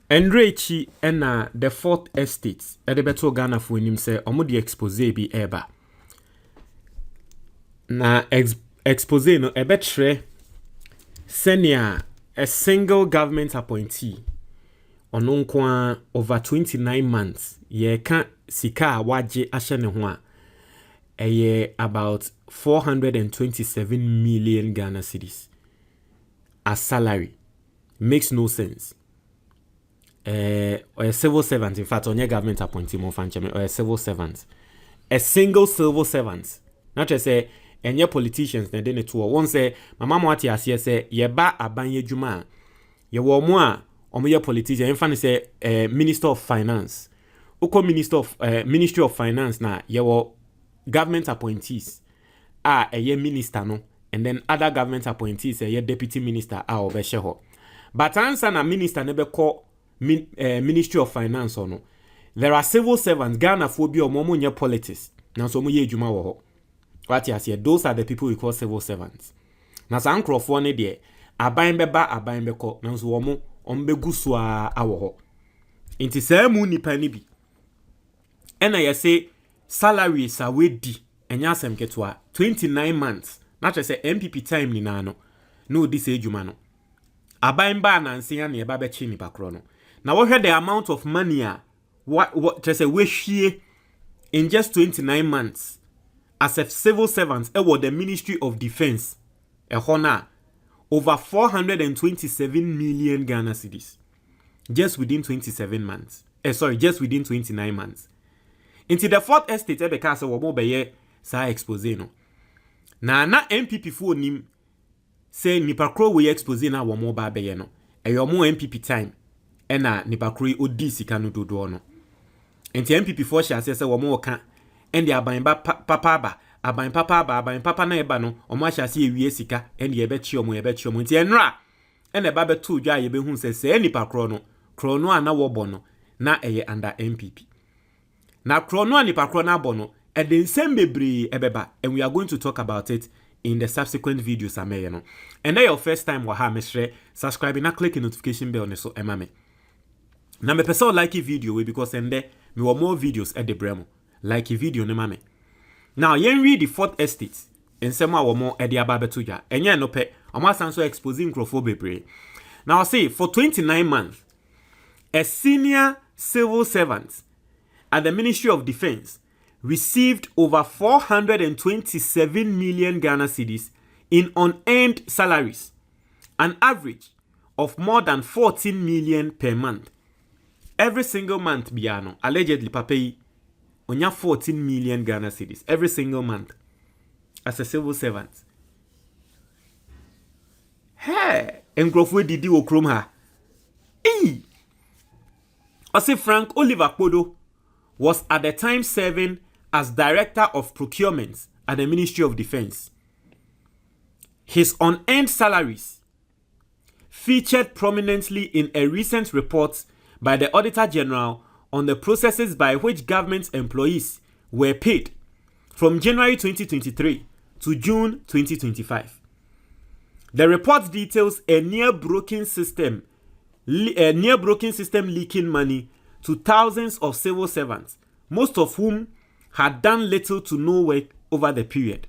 Enrechi ena the fourth estate beto Ghana for him say omo the expose bi eba na expose no ebetre senior a single government appointee ono nko over 29 months ye ka sika waje ahye ne ho a about 427 million Ghana cedis as salary. Makes no sense. Or a civil servant, in fact, on your government appointee, or a civil servant, a single civil servant. Not just say, and your politicians, then it to one say, Mama Mwati as ye say, ye ba abanye juma, ye wo moi, or your politician, in fact, say, Minister of Finance, Uko Ministry of Finance, na ye wo government appointees, a ye minister no, and then other government appointees, a ye deputy minister, or besheho. But answer na minister never call Ministry of Finance or no. There are civil servants, Ghana phobia or momo politics. Now so ye juma wo. What you say, those are the people we call civil servants. Now sa ankrofo ne de aban beko now so omo ombegu so awo ho. Inti say mu nipa ni bi. Ena ye say salaries are wedi enya asem ketwa 29 months. Not just say MPP time ni na no this ejuma no. Aban ba na nsia na eba be chi ni pakro no. Now what the amount of money what just say we share in just 29 months as a civil servant with the Ministry of Defense honor over 427 million Ghana cedis just within 27 months. Just within 29 months. Into the fourth estate because we mo be sa expose no. Na MPP fo nim say nipa kro we expose na wo mo ba be no. Eyo mo MPP time. Ena nipa kro odi sika no dodo no. Enti MPP fo sha say wo mo ka endi aban ba papa ba aban papa na eba no omo sha say ewie sika endi ebe chi omo enti enra ena ba be to dwa ye be hu say nipa kro no ana wo bo no na eye under MPP. Na kro no nipa kro na bo no e de nsem bebre ebeba, and we are going to talk about it in the subsequent videos ameye no. And your first time wa ha mesre subscribe na click the notification bell ne so emame. Na me pese like video we because ende me wo more videos at the bremo. Like video ne mame. Now yen read the fourth estate ensema wo more e de aba betuja. Enye no pe omo asan so exposing crofo bebre. Now say for 29 months a senior civil servant at the Ministry of Defense received over 427 million Ghana cedis in unearned salaries, an average of more than 14 million per month. Every single month, Biano, allegedly, Papei, onya 14 million Ghana cedis every single month as a civil servant. Hey, Engrofwe Didi Okrom ha. Ose Frank Oliver Podo was at the time serving as Director of Procurement at the Ministry of Defense. His unearned salaries featured prominently in a recent report by the Auditor General on the processes by which government employees were paid from January 2023 to June 2025. The report details a near-broken system leaking money to thousands of civil servants, most of whom had done little to no work over the period.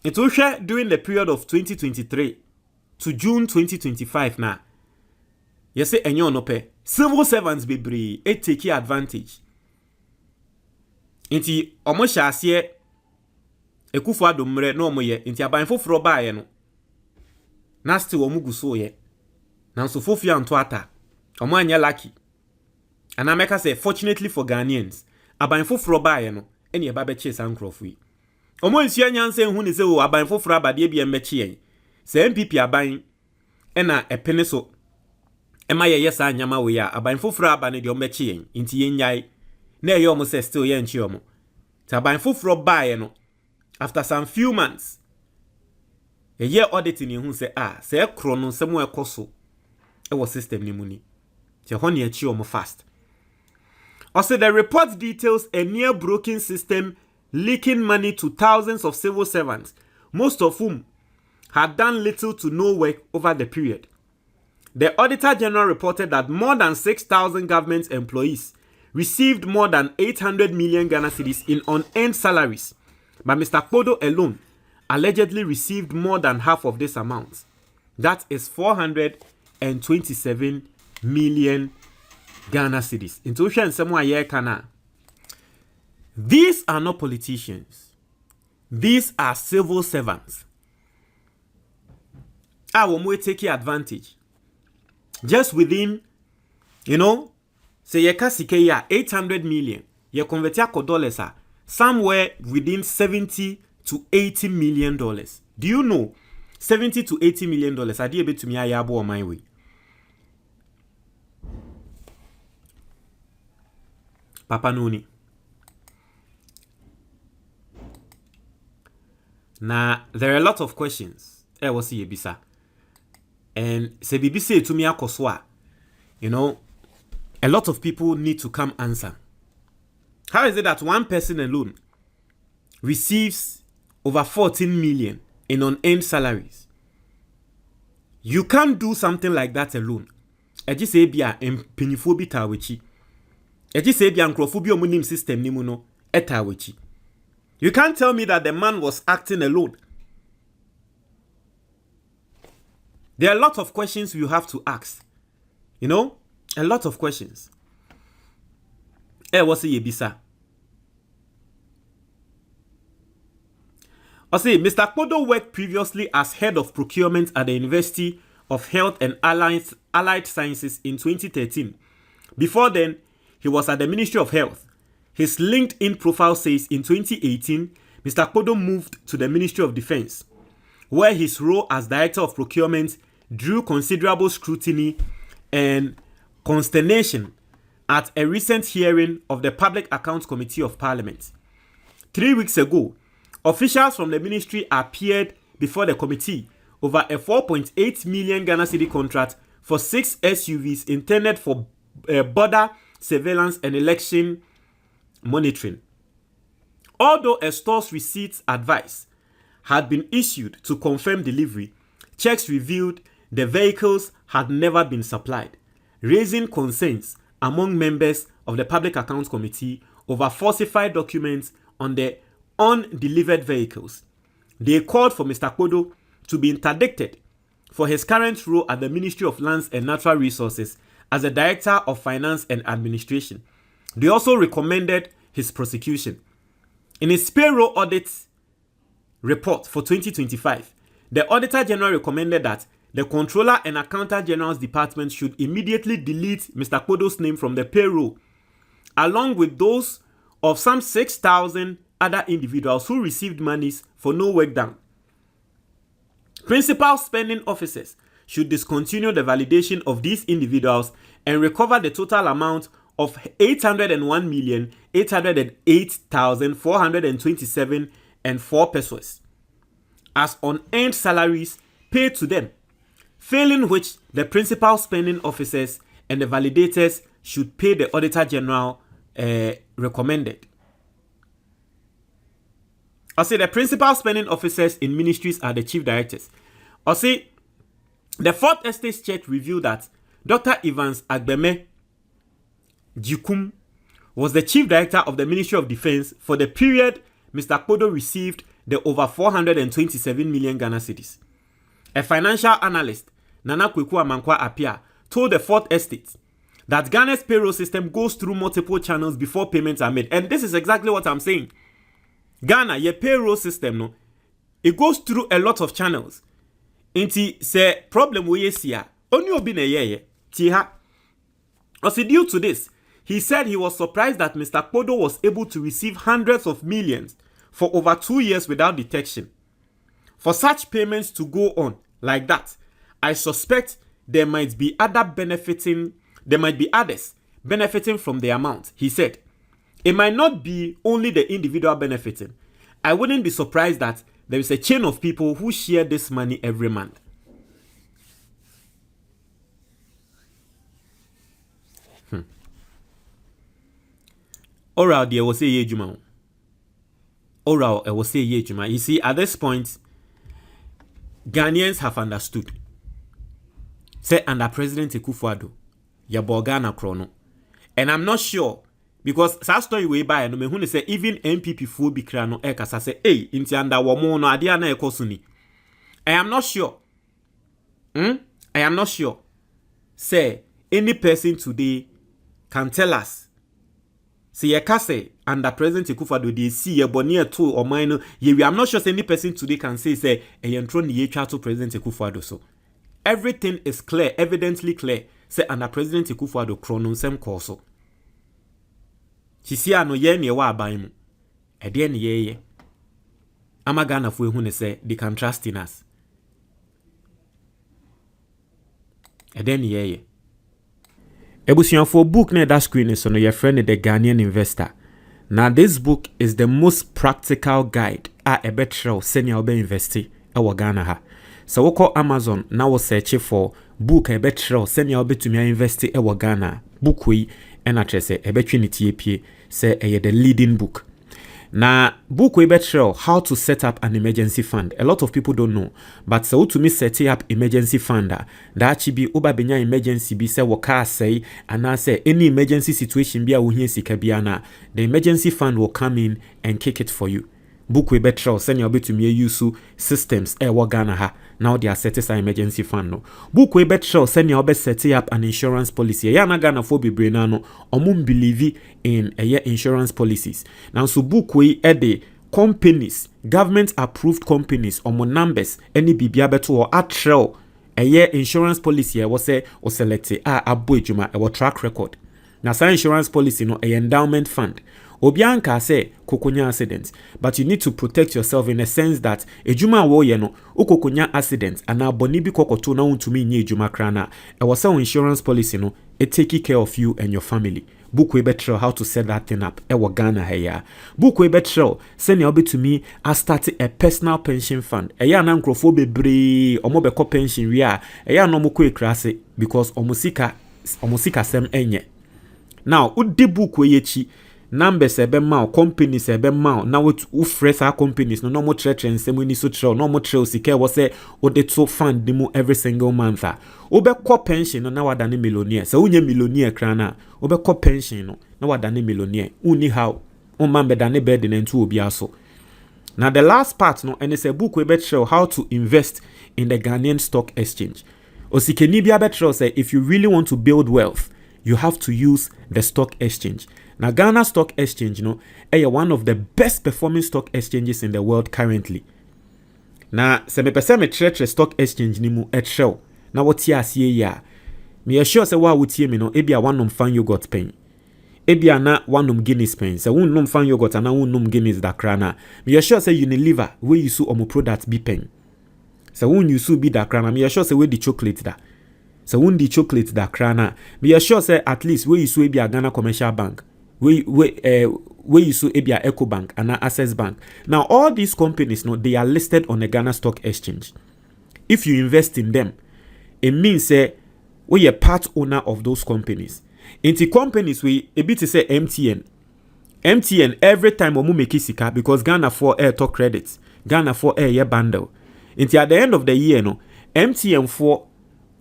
It was during the period of 2023 to June 2025 now. You say enyo no pe civil servants be brave take advantage. Inti omo sha ase Akufo Addo mre no omo ye inti aban foforo ba ye no. Na still omo guso ye. Na so fofia anto ata. Omo anya lucky. And I make say fortunately for Ghanaians, aban foforo ba ye no ene ba be che sankrofo yi. Omo nsia nyanse hu ni se o aban foforo abade bi emmeche yen. Se MPP aban ena epene so ema ye yesa anyama we ya aban foforo abane de ommeche yen nti yenyai na ye omo se still ye nchi omo. Ta aban foforo ba ye no after some few months a year auditing hu se se kro no nsem ekoso e wo system ni muni. Ti ho ne achi omo fast. Also, the report details a near-broken system leaking money to thousands of civil servants, most of whom had done little to no work over the period. The Auditor General reported that more than 6,000 government employees received more than 800 million Ghana cedis in unearned salaries, but Mr. Akufo Addo alone allegedly received more than half of this amount. That is 427 million Ghana cedis. These are not politicians. These are civil servants. I will take advantage. Just within, say ye kasike ya 800 million, ye convert ya dollars somewhere within 70 to 80 million dollars. Do you know 70 to 80 million dollars? I did to me ayabo on my way. Papa Noni. Now there are a lot of questions. I will see Bisa. And say BBC to me akoswa. A lot of people need to come answer. How is it that one person alone receives over 14 million in unearned salaries? You can't do something like that alone. Eji say bia empanyfo bi tawechi. Eji say bia nkrofo bi omunim system ni mu no etawechi. You can't tell me that the man was acting alone. There are a lot of questions you have to ask. A lot of questions. What's the Yebisa? I say, Mr. Akufo worked previously as head of procurement at the University of Health and Allied Sciences in 2013. Before then, he was at the Ministry of Health. His LinkedIn profile says in 2018, Mr. Akufo moved to the Ministry of Defense, where his role as Director of Procurement drew considerable scrutiny and consternation at a recent hearing of the Public Accounts Committee of Parliament. 3 weeks ago, officials from the ministry appeared before the committee over a 4.8 million Ghana cedi contract for 6 SUVs intended for border surveillance and election monitoring. Although a store's receipts advice had been issued to confirm delivery, checks revealed the vehicles had never been supplied, raising concerns among members of the Public Accounts Committee over falsified documents on the undelivered vehicles. They called for Mr. Akufo to be interdicted for his current role at the Ministry of Lands and Natural Resources as the Director of Finance and Administration. They also recommended his prosecution. In his payroll audit report for 2025, the Auditor General recommended that the Controller and Accountant General's department should immediately delete Mr. Akufo name from the payroll, along with those of some 6,000 other individuals who received monies for no work done. Principal spending officers should discontinue the validation of these individuals and recover the total amount of 801,808,427 and 4 pesos as unearned salaries paid to them, failing which the principal spending officers and the validators should pay the Auditor General recommended. I say the principal spending officers in ministries are the chief directors. I say the Fourth Estate check revealed that Dr. Evans Agbeme Jikum was the chief director of the Ministry of Defense for the period Mr. Akufo received the over 427 million Ghana cedis. A financial analyst, Nana Kweku Amankwa Apia, told the Fourth Estate that Ghana's payroll system goes through multiple channels before payments are made. And this is exactly what I'm saying. Ghana, your payroll system, no, it goes through a lot of channels. Inti say problem we see only obi na ye tiha. Also due to this, he said he was surprised that Mr. Akufo was able to receive hundreds of millions for over 2 years without detection. For such payments to go on like that, I suspect there might be others benefiting from the amount, he said. It might not be only the individual benefiting. I wouldn't be surprised that there is a chain of people who share this money every month. Oral, there was a juma. Oral, I will say juma. You see, at this point, Ghanaians have understood. Say under President Akufo Addo, ya Ghana krono. And I'm not sure because that story way by no me who say even MPP full be krano e kasa say hey inti under womo no ade na ekosuni. I am not sure. I am not sure. Say any person today can tell us. See ye kase under President Akufo Addo they see ye boni to or mine ye I'm not sure any person today can say e yentro ni ye twa to President Akufo Addo so. Everything is clear, evidently clear. Say under President Akufo Addo krono nsem koso. Chisia no ye ne wa aban mu. E de ne ye. Amagana fo ehu ne say they can trust in us. E de ne ye. Ebusianfo book na that screen is no your friend the Ghanaian investor. Now this book is the most practical guide a ebetrel senior obe investi e Ghana ha. So we call Amazon now we search for book ebetrel senior obe to me investi e Ghana. Book we and address ebetwi ne tie say the leading book. Now book we betrel how to set up an emergency fund. A lot of people don't know, but so to me setting up emergency fund that should be oba benya emergency be say waka say and I say any emergency situation be a wuhie sika bia na the emergency fund will come in and kick it for you. Book we betrel send you to me use systems Ghana ha. Now they are setting up emergency fund no. Book we betrel send you setting up an insurance policy. Ya na Ghana for be brain no omum believe in insurance policies. Now so book we the companies, government approved companies omo numbers any bibia beto or atrel insurance policy was say or select abo ejuma e track record. Now say insurance policy no endowment fund. Obianka say kokonya accident, but you need to protect yourself in a sense that ejuma wo ye no ukokonya accident ana boni bi kokoto na untumi nye ejuma krana e was say insurance policy no it take care of you and your family. Book we betrel how to set that thing up e Ghana here. Book we betrel send you to me I start a personal pension fund. Eya na nkrofo bebre omo be ko pension wi a eya no mo ko ekrase because omosika sem enye. Now udi book we yechi numbers ebe ma companies ebe ma na wo fresh companies no mo tretre nsem ni so tre no mo tre osika wo say o de to fund demo every single month obe ko pension no na wada ne millionaire so unye millionaire krana obe ko pension no na wada ne millionaire uni how o man be da ne bed na ntu obi aso. Now the last part no and it's a book we bet show how to invest in the Ghanaian stock exchange. Osikeni bia bet show say if you really want to build wealth you have to use the stock exchange. Now, Ghana Stock Exchange, one of the best performing stock exchanges in the world currently. Now, se me pese me tretre stock exchange ni mu show. Now, what ya siye ya? Me assure se wa wutie me no, ebia one fan yogurt pen. Ebia na one Guinness pen. Se un fan yogurt and un Guinness da krana. Me assure se Unilever, we use omo product be pen. Se un use be da krana. Me assure se we the chocolate da. Se un the chocolate da krana. Me assure se at least we use ebia Ghana Commercial Bank. We use Ebia Eco Bank and Access Bank. Now all these companies, they are listed on the Ghana Stock Exchange. If you invest in them, it means we are part owner of those companies. Into companies we a bit to say MTN every time we make sika because Ghana for air talk credits, Ghana for air year bundle. Into at the end of the year MTN for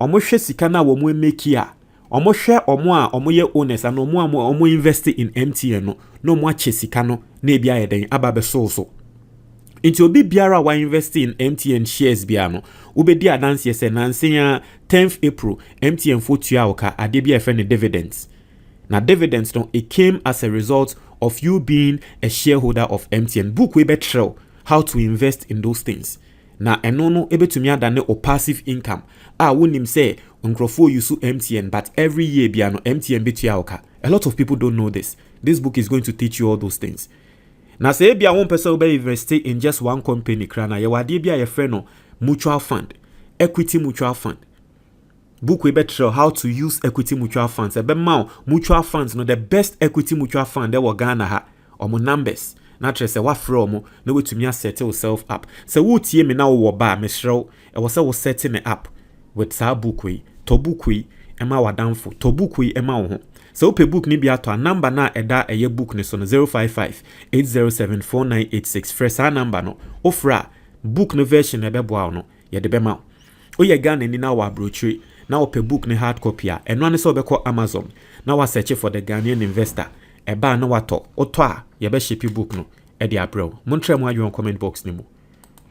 omo sika na we make here. Omo share omo ye owners and omo invest in MTN no mo sika no na bia eden ababe so into obi biara wa invest in MTN shares bia no ubedi adanse ye se nanse ya 10th April MTN for tua oka ade bia friend dividends. Now dividends no it came as a result of you being a shareholder of MTN. Book we betrel how to invest in those things. Now eno ebetumi adane o passive income. Wonim say nkrofo use MTN but every year bia no MTN betua oka. A lot of people don't know this. This book is going to teach you all those things. Now say bia one person will invest in just one company krana ye wade bia ye friend no mutual fund, equity mutual fund. Book we better how to use equity mutual funds. Ebe ma mutual funds no the best equity mutual fund there wa Ghana ha omo numbers. Naturally, say what from no way to me set yourself up. So wo tie me na wo ba me shrew e wo say wo setting it up with sa book we to book we e ma wadanfo to book we e ma wo ho. So pe book ni bia to a number na eda eye book ni so no 055-807-4986 fresh a number no ofra book no version e beboa no ye de be ma o ye Ghana ni na wa brochiri na ope book ne hard copy a eno ane se obekọ Amazon na wa search for the Ghanaian investor eba na wato oto a ye be ship book no e de abrel montre mu adwon comment box ni mu